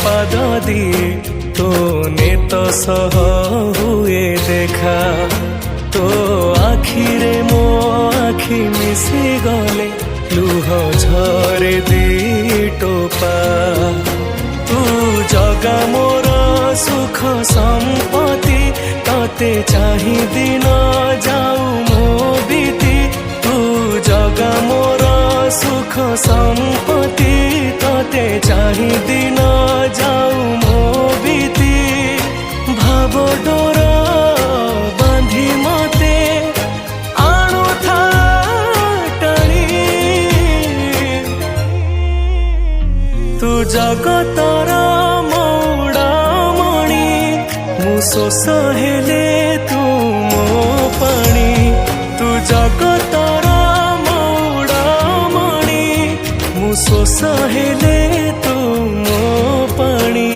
पाद दिए तो नेत सह हुए देखा तो आखिरे मो आखि मिसी गले लुह झरे दी टोपा तू जगा मोर सुख संपत्ति तते चाहि दिन जाऊ मो बीती तू जगा मोर सुख संपत्ति तते चाहि दिन जाऊ मो बीती भाव डोर बांधी मते आणु था टाणी तू जगतर मौड़ामणि मु शोष हेले तू मो पाणी तू जगतर मौड़ामणि मु शोष हेले